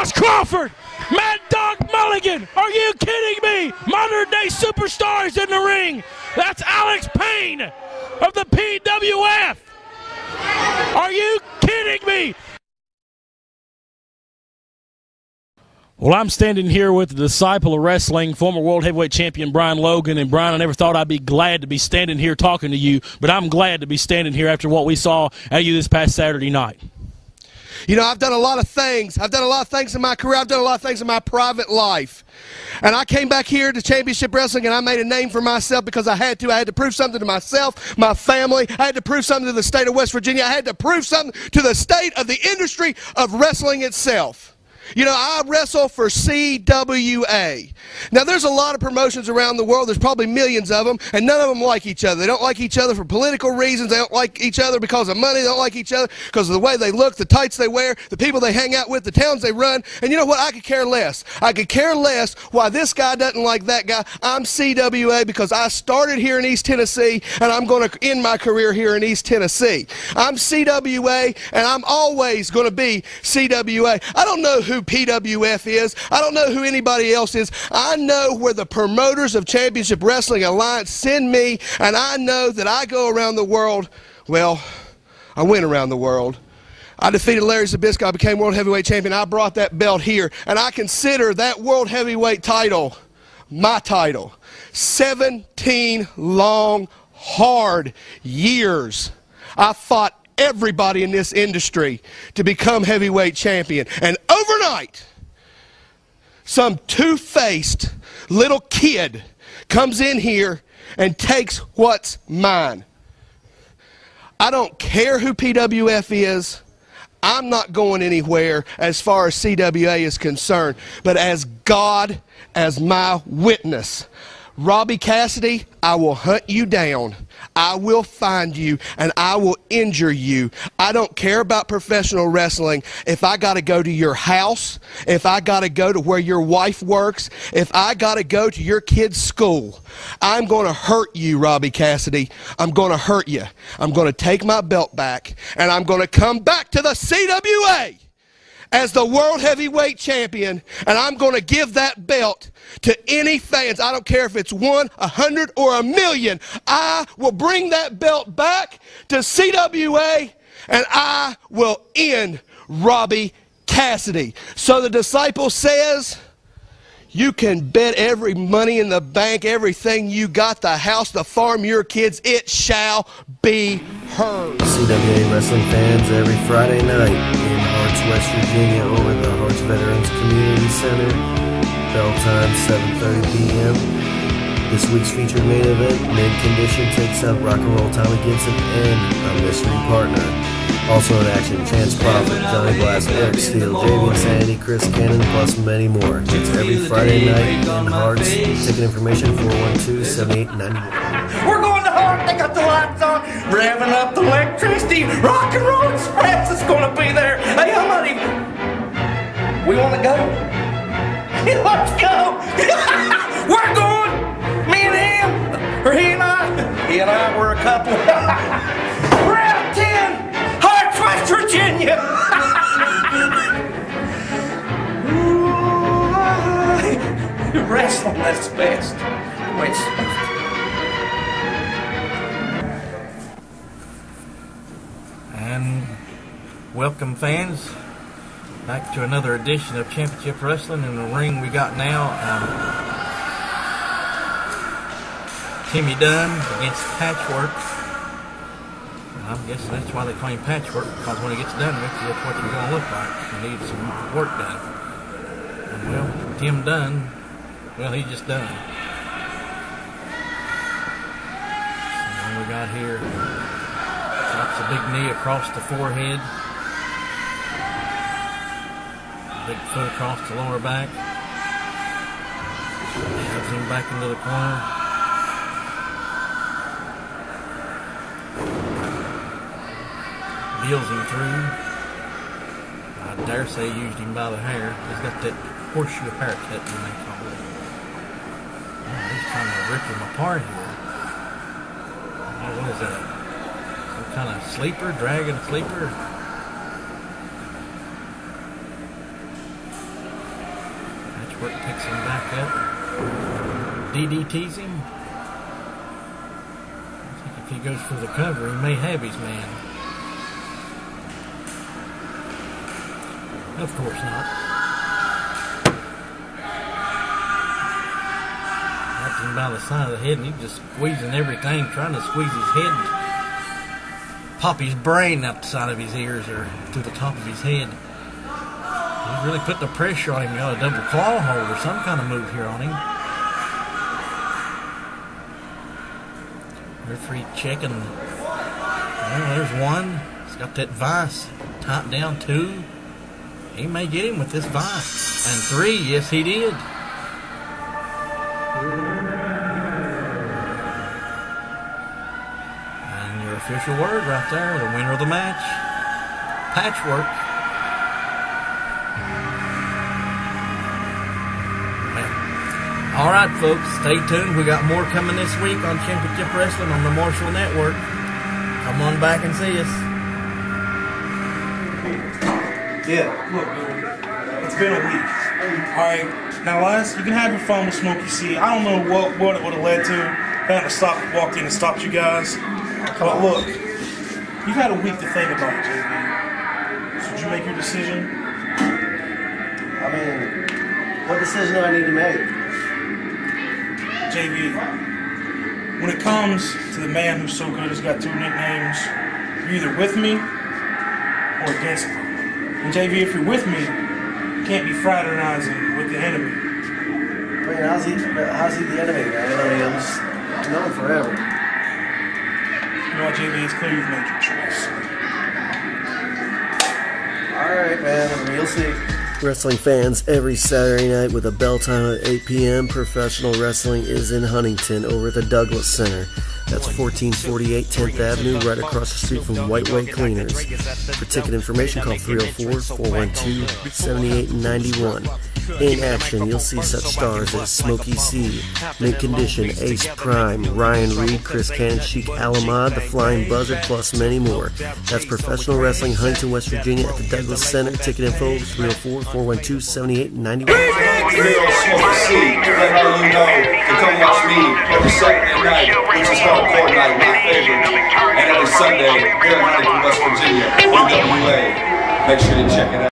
Josh Crawford, Mad Dog Mulligan. Are you kidding me? Modern day superstars in the ring. That's Alex Payne of the PWF. Are you kidding me? Well, I'm standing here with the disciple of wrestling, former world heavyweight champion Brian Logan. And Brian, I never thought I'd be glad to be standing here talking to you, but I'm glad to be standing here after what we saw out of you this past Saturday night. You know, I've done a lot of things. I've done a lot of things in my career. I've done a lot of things in my private life. And I came back here to Championship Wrestling, and I made a name for myself because I had to. I had to prove something to myself, my family. I had to prove something to the state of West Virginia. I had to prove something to the state of the industry of wrestling itself. You know, I wrestle for CWA. Now, there's a lot of promotions around the world. There's probably millions of them, and none of them like each other. They don't like each other for political reasons. They don't like each other because of money. They don't like each other because of the way they look, the tights they wear, the people they hang out with, the towns they run. And you know what? I could care less. I could care less why this guy doesn't like that guy. I'm CWA because I started here in East Tennessee, and I'm going to end my career here in East Tennessee. I'm CWA, and I'm always going to be CWA. I don't know who PWF is. I don't know who anybody else is. I know where the promoters of Championship Wrestling Alliance send me, and I know that I go around the world. Well, I went around the world. I defeated Larry Zbyszko. I became World Heavyweight Champion. I brought that belt here, and I consider that World Heavyweight title my title. 17 long, hard years. I fought everybody in this industry to become heavyweight champion. And overnight, some two-faced little kid comes in here and takes what's mine. I don't care who PWF is. I'm not going anywhere as far as CWA is concerned. But as God, as my witness, Robbie Cassidy, I will hunt you down. I will find you, and I will injure you. I don't care about professional wrestling. If I got to go to your house, if I got to go to where your wife works, if I got to go to your kid's school, I'm going to hurt you, Robbie Cassidy. I'm going to hurt you. I'm going to take my belt back, and I'm going to come back to the CWA as the World Heavyweight Champion, and I'm going to give that belt to any fans. I don't care if it's 1, 100, or 1,000,000. I will bring that belt back to CWA, and I will end Robbie Cassidy. So the disciple says, you can bet every money in the bank, everything you got, the house, the farm, your kids, it shall be hers. CWA wrestling fans, every Friday night in Harts, West Virginia, over the Harts Veterans Community Center. Bell time, 7:30 p.m. This week's featured main event, Mid Condition takes out Rock and Roll Tommy Gibson and our mystery partner. Also in action, Chance Prophet, Johnny Blast, Eric Steele, Javian Sandy, Chris Cannon, plus many more. It's every Friday night in Harts. Ticket information 412-7891. We're going to Hart. They got the lights on, revving up the electricity. Rock and Roll Express is going to be there. Hey, I'm not even. We want to go? Let's go. We're going. Me and him, or he and I. He and I were a couple. We're out 10. West Virginia! Wrestling, that's the best. And welcome, fans, back to another edition of Championship Wrestling. In the ring we got now, Timmy Dunn against Patchwork. I'm guessing that's why they claim patchwork, because when it gets done with you, that's what you're going to look like. You need some work done. And well, Tim Dunn, well, he's just done. So what we got here, drops a big knee across the forehead, big foot across the lower back, shoves him back into the corner. Deals him through. I dare say used him by the hair. He's got that horseshoe haircut, you may call it. Oh, he's trying to rip him apart here. Oh, what is that? Some kind of sleeper? Dragon sleeper? Patchwork picks him back up. DDTs him. I think if he goes for the cover, he may have his man. Of course not. Grabs him by the side of the head, and he's just squeezing everything, trying to squeeze his head, pop his brain up the side of his ears or to the top of his head. He's really put the pressure on him. Got a double claw hold or some kind of move here on him. Referee checking. Well, there's one. He's got that vice tight down. 2. He may get him with this vice. And 3, yes he did. And your official word right there, the winner of the match, Patchwork. All right, folks, stay tuned. We got more coming this week on Championship Wrestling on the Marshall Network. Come on back and see us. Yeah, look, it's been a week. Alright, now lads, you can have your fun with Smokey C. I don't know what it would have led to. Having to walked in and stopped you guys. But look, you've had a week to think about it, JV. So did you make your decision? I mean, what decision do I need to make? JV, when it comes to the man who's so good has got 2 nicknames, you're either with me or against me. And JV, if you're with me, you can't be fraternizing with the enemy. I mean, how's he the enemy, man? I mean, I'm just known forever. You know what, JV, it's clear you've made your choice. Alright, man, I mean, you'll see. Wrestling fans, every Saturday night with a bell time at 8 p.m., professional wrestling is in Huntington over at the Douglas Center. That's 1448 10th Avenue, right across the street from Whiteway Cleaners. For ticket information, call 304-412-7891. In action, you'll see such stars as Smokey C, Mint Condition, Ace Prime, Ryan Reed, Chris Cannon, Sheik Alamad, The Flying Buzzard, plus many more. That's professional wrestling, Huntington, West Virginia at the Douglas Center. Ticket info, 304-412-7891. Real Smokey C, letting all you know to come watch me every Saturday night, which is hardcore night, my favorite, and every Sunday here in Huntington, West Virginia, NWA. Make sure you check it out.